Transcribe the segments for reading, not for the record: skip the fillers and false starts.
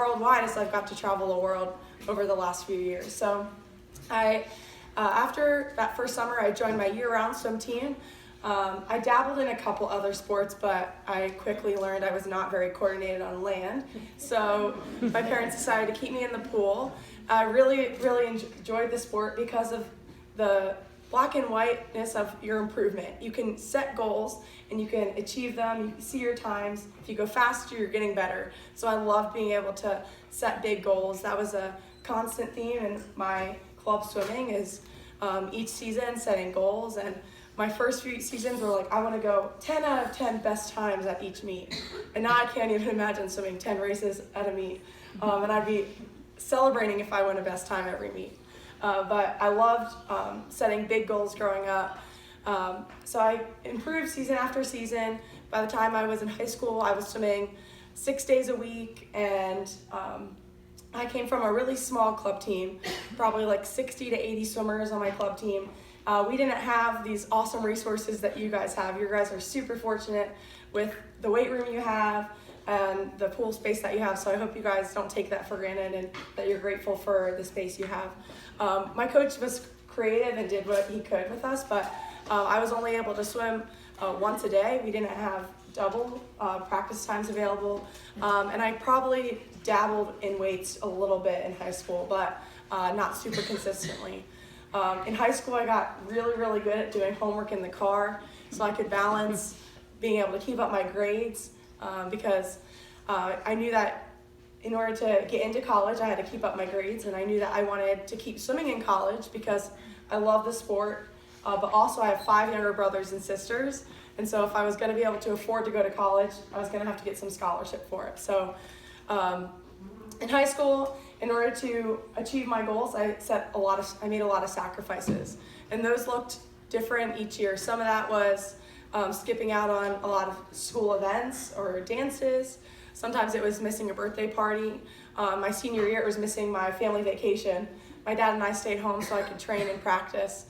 worldwide as I've got to travel the world over the last few years. So after that first summer, I joined my year-round swim team. I dabbled in a couple other sports, but I quickly learned I was not very coordinated on land. So my parents decided to keep me in the pool. I really enjoyed the sport because of the black and whiteness of your improvement. You can set goals and you can achieve them. You can see your times. If you go faster, you're getting better. So I loved being able to set big goals. That was a constant theme in my club swimming, is each season setting goals. And my first few seasons were like, I want to go 10 out of 10 best times at each meet. And now I can't even imagine swimming 10 races at a meet. And I'd be celebrating if I win a best time every meet. But I loved setting big goals growing up. So I improved season after season. By the time I was in high school, I was swimming 6 days a week, and I came from a really small club team, probably like 60 to 80 swimmers on my club team. We didn't have these awesome resources that you guys have. You guys are super fortunate with the weight room you have and the pool space that you have, so I hope you guys don't take that for granted and that you're grateful for the space you have. My coach was creative and did what he could with us, but I was only able to swim once a day. We didn't have double practice times available, and I probably dabbled in weights a little bit in high school, but not super consistently. In high school, I got really good at doing homework in the car, so I could balance being able to keep up my grades, because I knew that in order to get into college, I had to keep up my grades, and I knew that I wanted to keep swimming in college because I love the sport, but also I have 5 younger brothers and sisters, and so if I was going to be able to afford to go to college, I was going to have to get some scholarship for it. So in high school, in order to achieve my goals, I made a lot of sacrifices, and those looked different each year. Some of that was skipping out on a lot of school events or dances. Sometimes it was missing a birthday party. My senior year, it was missing my family vacation. My dad and I stayed home so I could train and practice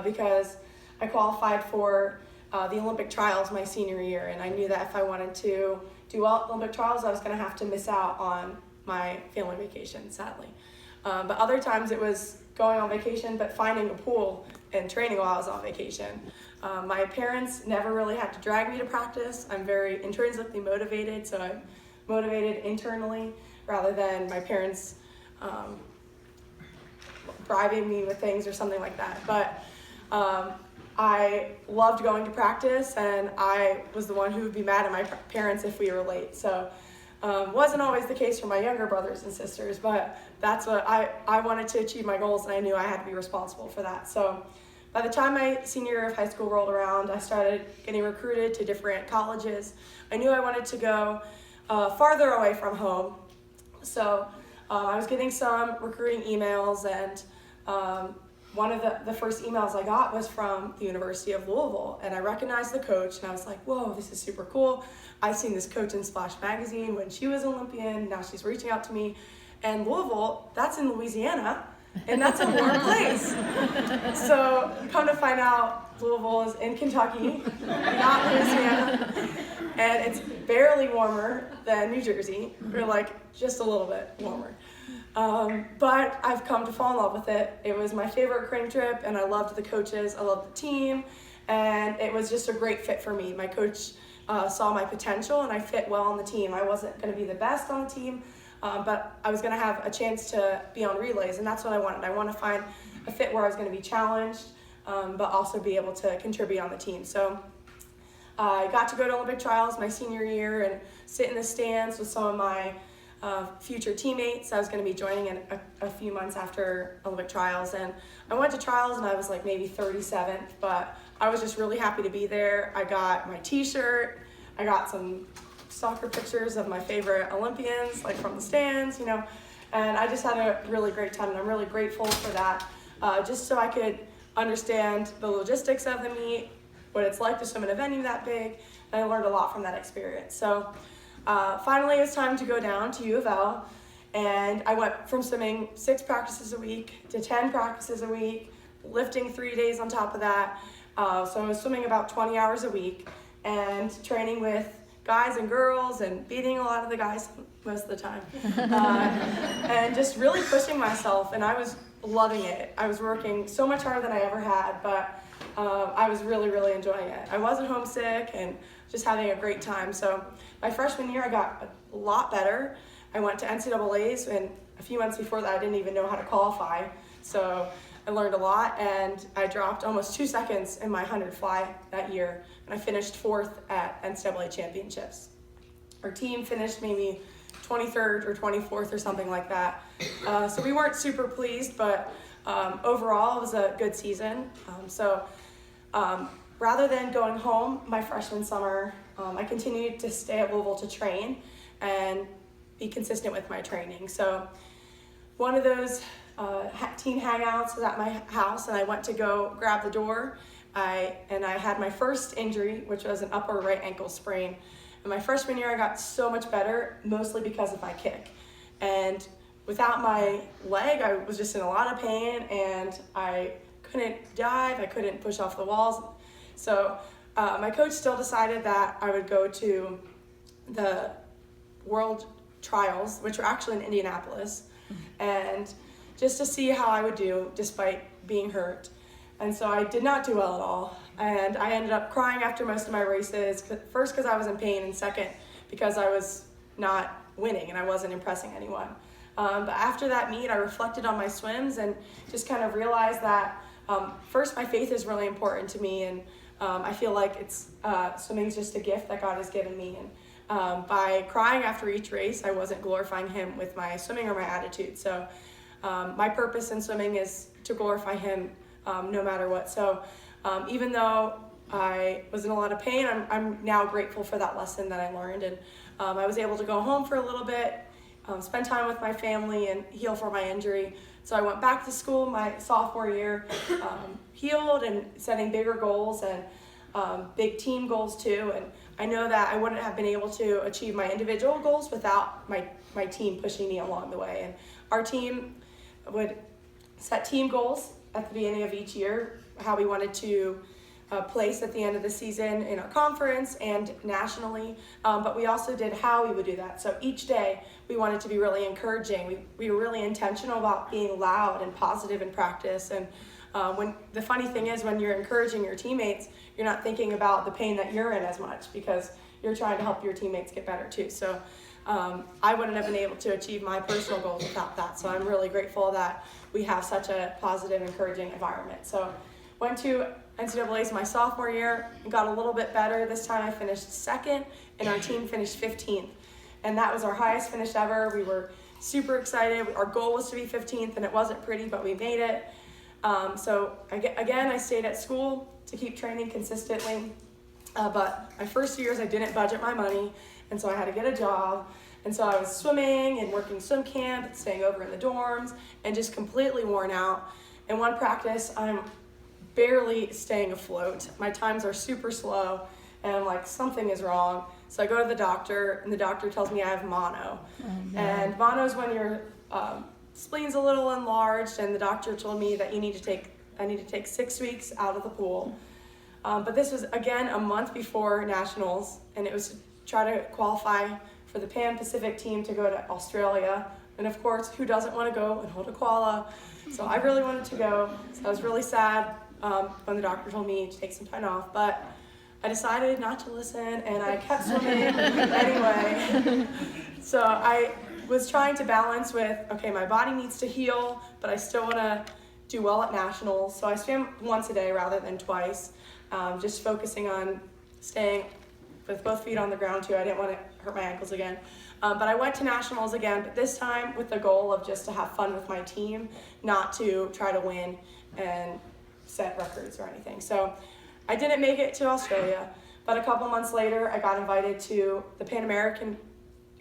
because I qualified for the Olympic trials my senior year, and I knew that if I wanted to do well at Olympic trials, I was going to have to miss out on my family vacation, sadly. But other times it was going on vacation but finding a pool and training while I was on vacation. My parents never really had to drag me to practice. I'm very intrinsically motivated, so I'm motivated internally rather than my parents bribing me with things or something like that. But I loved going to practice, and I was the one who would be mad at my parents if we were late. So wasn't always the case for my younger brothers and sisters, but that's what I wanted to achieve my goals, and I knew I had to be responsible for that. So by the time my senior year of high school rolled around, I started getting recruited to different colleges. I knew I wanted to go farther away from home. So I was getting some recruiting emails, and one of the first emails I got was from the University of Louisville, and I recognized the coach, and I was like, whoa, this is super cool. I've seen this coach in Splash Magazine when she was Olympian. Now she's reaching out to me. And Louisville, that's in Louisiana, and that's a warm place. So come to find out, Louisville is in Kentucky, not Louisiana, and it's barely warmer than New Jersey, or like just a little bit warmer. But I've come to fall in love with it. It was my favorite crane trip, and I loved the coaches, I loved the team, and it was just a great fit for me. My coach saw my potential, and I fit well on the team. I wasn't going to be the best on the team, but I was going to have a chance to be on relays, and that's what I wanted. I want to find a fit where I was going to be challenged, but also be able to contribute on the team. So I got to go to Olympic trials my senior year and sit in the stands with some of my future teammates. I was going to be joining in a few months after Olympic trials, and I went to trials and I was like maybe 37th, but I was just really happy to be there. I got my t-shirt, I got some soccer pictures of my favorite Olympians, like from the stands, and I just had a really great time, and I'm really grateful for that, just so I could understand the logistics of the meet, what it's like to swim in a venue that big, and I learned a lot from that experience. So finally it was time to go down to U of L, and I went from swimming 6 practices a week to 10 practices a week, lifting 3 days on top of that. So I was swimming about 20 hours a week and training with guys and girls and beating a lot of the guys most of the time. And just really pushing myself, and I was loving it. I was working so much harder than I ever had, but I was really, really enjoying it. I wasn't homesick and just having a great time. So my freshman year, I got a lot better. I went to NCAAs, and a few months before that, I didn't even know how to qualify. So I learned a lot, and I dropped almost 2 seconds in my 100 fly that year, and I finished 4th at NCAA championships. Our team finished maybe 23rd or 24th or something like that. So we weren't super pleased, but overall it was a good season. Rather than going home my freshman summer, I continued to stay at Louisville to train and be consistent with my training. So one of those team hangouts was at my house, and I went to go grab the door. I had my first injury, which was an upper right ankle sprain. In my freshman year, I got so much better, mostly because of my kick. And without my leg, I was just in a lot of pain, and I couldn't dive, I couldn't push off the walls. So my coach still decided that I would go to the World Trials, which were actually in Indianapolis, and just to see how I would do despite being hurt. And so I did not do well at all. And I ended up crying after most of my races, first because I was in pain, and second because I was not winning and I wasn't impressing anyone. But after that meet, I reflected on my swims and just kind of realized that first, my faith is really important to me, and I feel like swimming's just a gift that God has given me. And by crying after each race, I wasn't glorifying Him with my swimming or my attitude. So my purpose in swimming is to glorify Him no matter what. So even though I was in a lot of pain, I'm now grateful for that lesson that I learned. And I was able to go home for a little bit, spend time with my family, and heal from my injury. So I went back to school my sophomore year, healed and setting bigger goals and big team goals too. And I know that I wouldn't have been able to achieve my individual goals without my team pushing me along the way. And our team would set team goals at the beginning of each year, how we wanted to place at the end of the season in our conference and nationally, but we also did how we would do that. So each day we wanted to be really encouraging. We were really intentional about being loud and positive in practice. And when the funny thing is, when you're encouraging your teammates, you're not thinking about the pain that you're in as much, because you're trying to help your teammates get better too. So I wouldn't have been able to achieve my personal goals without that. So I'm really grateful that we have such a positive, encouraging environment. So went to NCAAs my sophomore year and got a little bit better. This time I finished second, and our team finished 15th. And that was our highest finish ever. We were super excited. Our goal was to be 15th, and it wasn't pretty, but we made it. So I stayed at school to keep training consistently. But my first years, I didn't budget my money, and so I had to get a job. And so I was swimming and working swim camp and staying over in the dorms and just completely worn out. In one practice, I'm barely staying afloat. My times are super slow, and I'm like, something is wrong. So I go to the doctor, and the doctor tells me I have mono. Oh, no. And mono is when your spleen's a little enlarged, and the doctor told me that I need to take 6 weeks out of the pool. But this was, again, a month before nationals, and it was to try to qualify for the Pan Pacific team to go to Australia. And of course, who doesn't want to go and hold a koala? So I really wanted to go. So I was really sad when the doctor told me to take some time off, but I decided not to listen, and I kept swimming anyway. So I was trying to balance with, okay, my body needs to heal, but I still want to do well at nationals. So I swam once a day rather than twice, just focusing on staying with both feet on the ground too. I didn't want to hurt my ankles again. But I went to nationals again, but this time with the goal of just to have fun with my team, not to try to win and set records or anything. So I didn't make it to Australia, but a couple months later, I got invited to the Pan American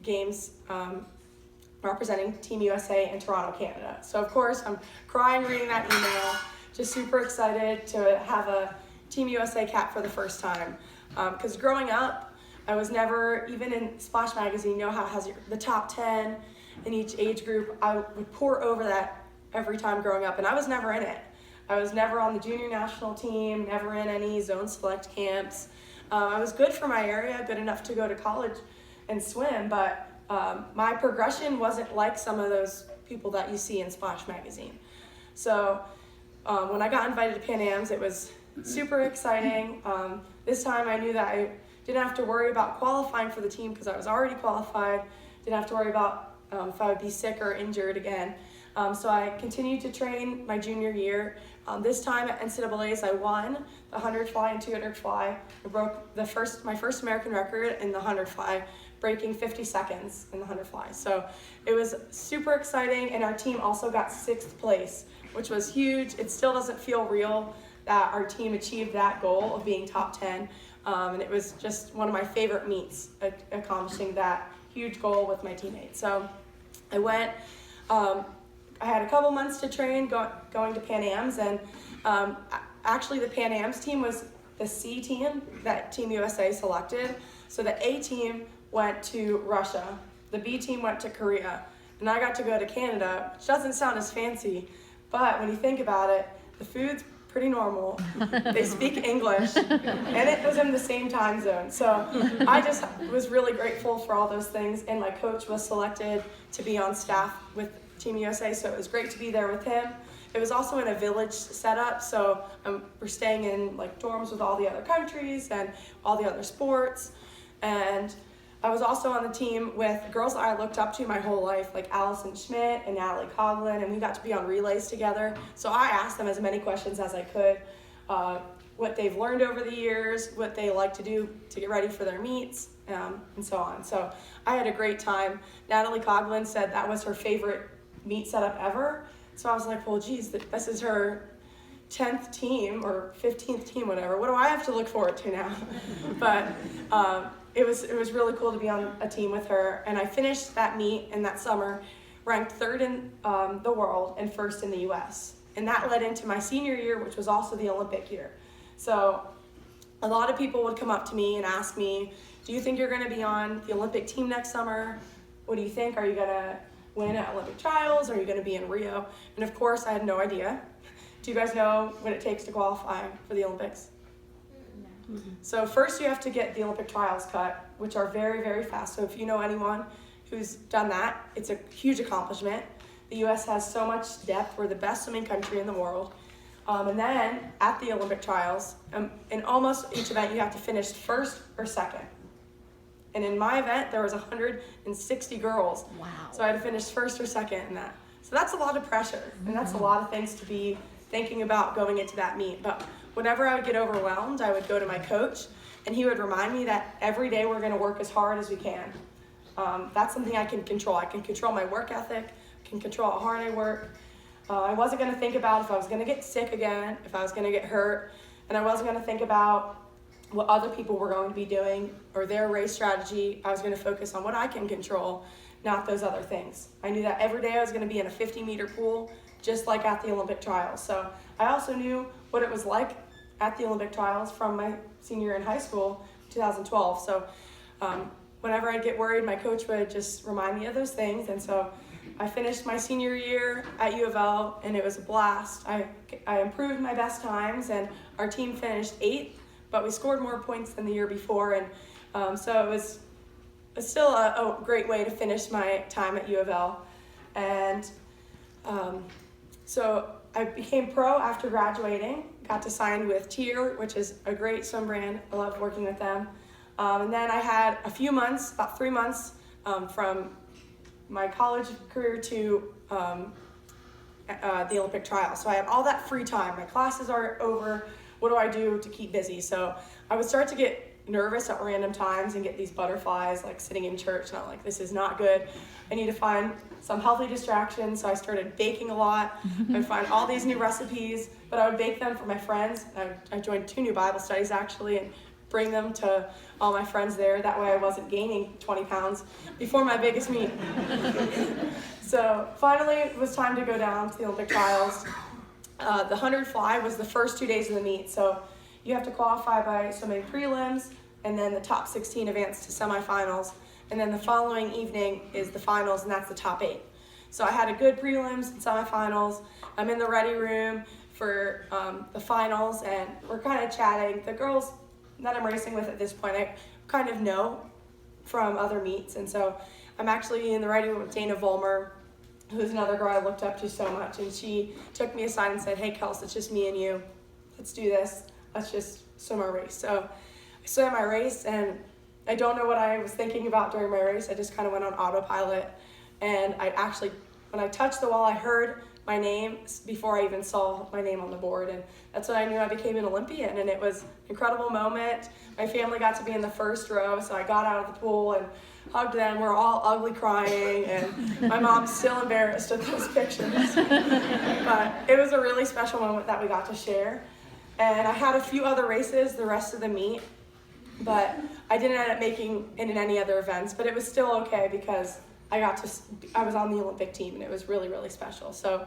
Games representing Team USA in Toronto, Canada. So of course, I'm crying reading that email, just super excited to have a Team USA cap for the first time. Because growing up, I was never, even in Splash Magazine, you know how it has the top 10 in each age group. I would pour over that every time growing up, and I was never in it. I was never on the junior national team, never in any zone select camps. I was good for my area, good enough to go to college and swim, but my progression wasn't like some of those people that you see in Splash Magazine. So when I got invited to Pan Am's, it was super exciting. This time I knew that I didn't have to worry about qualifying for the team because I was already qualified. Didn't have to worry about if I would be sick or injured again. So I continued to train my junior year. This time at NCAA's, I won the 100 fly and 200 fly. I broke my first American record in the 100 fly, breaking 50 seconds in the 100 fly. So it was super exciting, and our team also got 6th place, which was huge. It still doesn't feel real that our team achieved that goal of being top 10. And it was just one of my favorite meets, accomplishing that huge goal with my teammates. So I went, I had a couple months to train going to Pan Am's, and actually the Pan Am's team was the C team that Team USA selected. So the A team went to Russia, the B team went to Korea, and I got to go to Canada, which doesn't sound as fancy, but when you think about it, the food's pretty normal. They speak English, and it was in the same time zone. So I just was really grateful for all those things, and my coach was selected to be on staff with Team USA, so it was great to be there with him. It was also in a village setup, so we're staying in like dorms with all the other countries and all the other sports. And I was also on the team with girls that I looked up to my whole life, like Allison Schmidt and Natalie Coughlin, and we got to be on relays together. So I asked them as many questions as I could, what they've learned over the years, what they like to do to get ready for their meets, and so on. So I had a great time. Natalie Coughlin said that was her favorite meet setup ever. So I was like, well, geez, this is her 10th team or 15th team, whatever. What do I have to look forward to now? But it was really cool to be on a team with her. And I finished that meet in that summer, ranked 3rd in the world and 1st in the US. And that led into my senior year, which was also the Olympic year. So a lot of people would come up to me and ask me, do you think you're going to be on the Olympic team next summer? What do you think? Are you going to win at Olympic trials? Are you going to be in Rio? And of course, I had no idea. Do you guys know what it takes to qualify for the Olympics? No. Mm-hmm. So first you have to get the Olympic trials cut, which are very, very fast. So if you know anyone who's done that, it's a huge accomplishment. The U.S. has so much depth. We're the best swimming country in the world. And then at the Olympic trials, in almost each event, you have to finish 1st or 2nd. And in my event, there was 160 girls. Wow. So I had to finish 1st or 2nd in that. So that's a lot of pressure, and that's a lot of things to be thinking about going into that meet. But whenever I would get overwhelmed, I would go to my coach, and he would remind me that every day we're going to work as hard as we can. That's something I can control. I can control my work ethic, I can control how hard I work. I wasn't going to think about if I was going to get sick again, if I was going to get hurt, and I wasn't going to think about what other people were going to be doing or their race strategy. I was going to focus on what I can control, not those other things. I knew that every day I was going to be in a 50-meter pool, just like at the Olympic trials. So I also knew what it was like at the Olympic trials from my senior year in high school, 2012. So whenever I'd get worried, my coach would just remind me of those things. And so I finished my senior year at U of L, and it was a blast. I improved my best times, and our team finished 8th, but we scored more points than the year before. And so it was still a great way to finish my time at U of L. And so I became pro after graduating, got to sign with Tier, which is a great swim brand. I love working with them. And then I had a few months, about 3 months, from my college career to the Olympic trials. So I had all that free time. My classes are over. What do I do to keep busy? So I would start to get nervous at random times and get these butterflies, like sitting in church, and I'm like, this is not good. I need to find some healthy distractions. So I started baking a lot. I would find all these new recipes, but I would bake them for my friends. I joined 2 new Bible studies actually, and bring them to all my friends there. That way I wasn't gaining 20 pounds before my biggest meet. So finally it was time to go down to the Olympic trials. The 100 fly was the first 2 days of the meet. So you have to qualify by swimming prelims, and then the top 16 advance to semifinals. And then the following evening is the finals, and that's the top 8. So I had a good prelims and semifinals. I'm in the ready room for the finals, and we're kind of chatting. The girls that I'm racing with at this point, I kind of know from other meets. And so I'm actually in the riding room with Dana Vollmer, who's another girl I looked up to so much, and she took me aside and said, "Hey, Kels, it's just me and you. Let's do this. Let's just swim our race." So I swam my race, and I don't know what I was thinking about during my race. I just kind of went on autopilot, and I actually, when I touched the wall, I heard my name before I even saw my name on the board, and that's when I knew I became an Olympian, and it was an incredible moment. My family got to be in the first row, so I got out of the pool and hugged them. We're all ugly crying, and my mom's still embarrassed at those pictures. But it was a really special moment that we got to share. And I had a few other races the rest of the meet, but I didn't end up making it in any other events, but it was still okay because I was on the Olympic team, and it was really, really special. So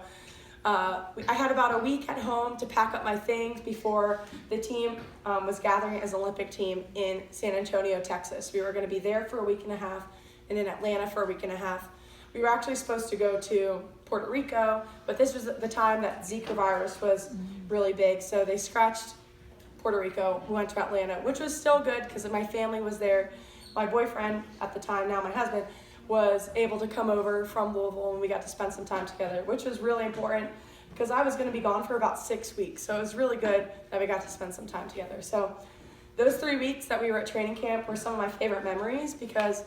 I had about a week at home to pack up my things before the team was gathering as an Olympic team in San Antonio, Texas. We were going to be there for a week and a half, and in Atlanta for a week and a half. We were actually supposed to go to Puerto Rico, but this was the time that Zika virus was really big, so they scratched Puerto Rico. We went to Atlanta, which was still good because my family was there. My boyfriend at the time, now my husband, was able to come over from Louisville, and we got to spend some time together, which was really important because I was going to be gone for about 6 weeks. So it was really good that we got to spend some time together. So those 3 weeks that we were at training camp were some of my favorite memories because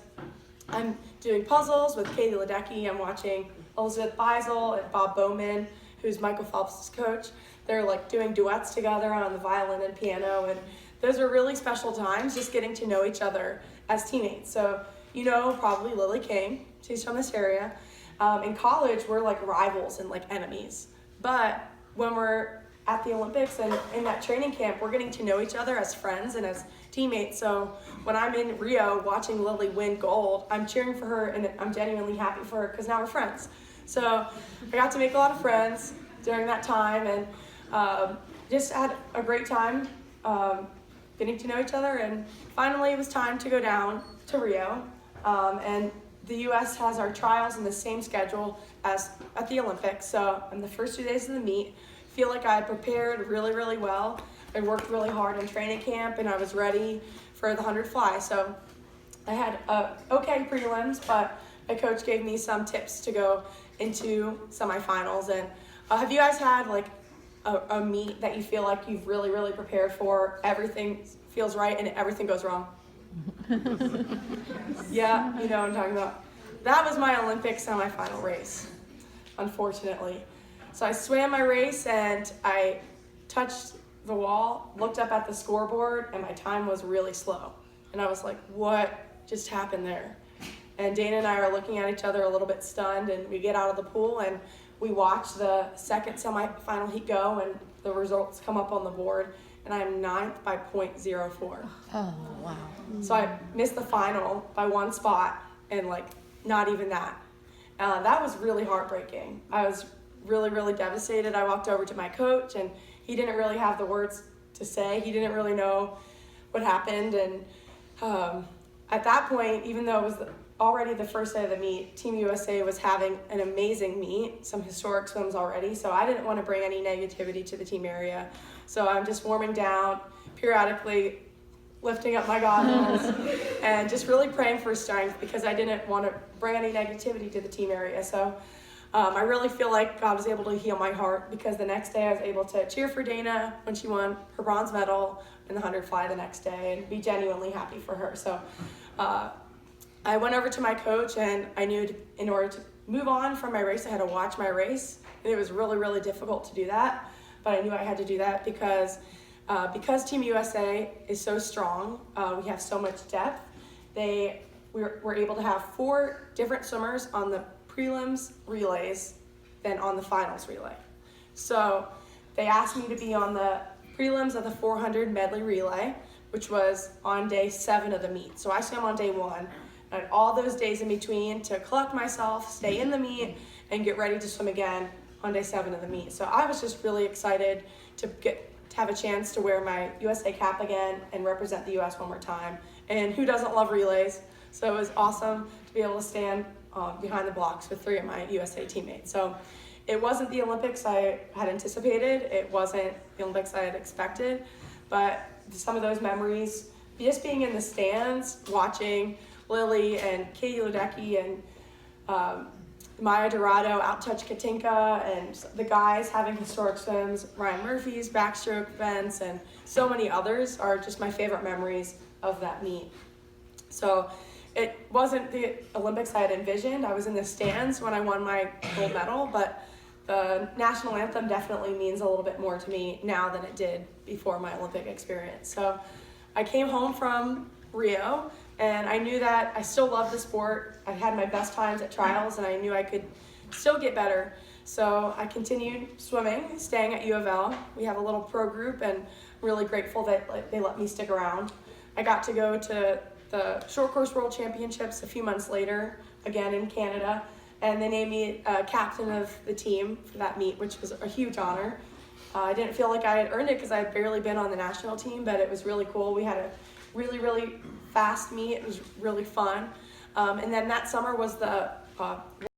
I'm doing puzzles with Katie Ledecky. I'm watching Elizabeth Beisel and Bob Bowman, who's Michael Phelps' coach. They're like doing duets together on the violin and piano, and those are really special times, just getting to know each other as teammates. So you know probably Lily King, she's from this area. In college, we're like rivals and like enemies. But when we're at the Olympics and in that training camp, we're getting to know each other as friends and as teammates. So when I'm in Rio watching Lily win gold, I'm cheering for her and I'm genuinely happy for her because now we're friends. So I got to make a lot of friends during that time, and just had a great time getting to know each other. And finally it was time to go down to Rio. And the U.S. has our trials in the same schedule as at the Olympics. So in the first 2 days of the meet, I feel like I had prepared really, really well. I worked really hard in training camp, and I was ready for the 100 fly. So I had okay prelims, but my coach gave me some tips to go into semifinals. And have you guys had like a meet that you feel like you've really, really prepared for, everything feels right, and everything goes wrong? Yeah, you know what I'm talking about. That was my Olympic semifinal race, unfortunately. So I swam my race, and I touched the wall, looked up at the scoreboard, and my time was really slow. And I was like, what just happened there? And Dana and I are looking at each other a little bit stunned, and we get out of the pool, and we watch the second semifinal heat go, and the results come up on the board, and I'm 9th by .04. Oh, wow. So I missed the final by 1 spot, and like not even that. That was really heartbreaking. I was really, really devastated. I walked over to my coach, and he didn't really have the words to say. He didn't really know what happened. And at that point, even though it was already the first day of the meet, Team USA was having an amazing meet, some historic swims already. So I didn't want to bring any negativity to the team area. So I'm just warming down, periodically lifting up my goggles, and just really praying for strength because I didn't want to bring any negativity to the team area. So I really feel like God was able to heal my heart because the next day I was able to cheer for Dana when she won her bronze medal in the 100 fly the next day and be genuinely happy for her. So I went over to my coach, and I knew in order to move on from my race, I had to watch my race. And it was really, really difficult to do that. But I knew I had to do that because Team USA is so strong, we have so much depth. We were able to have 4 different swimmers on the prelims relays than on the finals relay. So they asked me to be on the prelims of the 400 medley relay, which was on day 7 of the meet. So I swam on day 1. I had all those days in between to collect myself, stay in the meet, and get ready to swim again on day 7 of the meet. So I was just really excited to have a chance to wear my USA cap again and represent the U.S. one more time. And who doesn't love relays? So it was awesome to be able to stand behind the blocks with 3 of my USA teammates. So it wasn't the Olympics I had anticipated. It wasn't the Olympics I had expected. But some of those memories, just being in the stands, watching Lily and Katie Ledecky and Maya Dorado out-touch Katinka, and the guys having historic swims, Ryan Murphy's backstroke events, and so many others are just my favorite memories of that meet. So it wasn't the Olympics I had envisioned. I was in the stands when I won my gold medal, but the national anthem definitely means a little bit more to me now than it did before my Olympic experience. So I came home from Rio, and I knew that I still loved the sport. I had my best times at trials, and I knew I could still get better. So I continued swimming, staying at U of L. We have a little pro group, and I'm really grateful that they let me stick around. I got to go to the Short Course World Championships a few months later, again in Canada, and they named me captain of the team for that meet, which was a huge honor. I didn't feel like I had earned it because I had barely been on the national team, but it was really cool. We had a really, really fast meet. It was really fun. And then that summer was the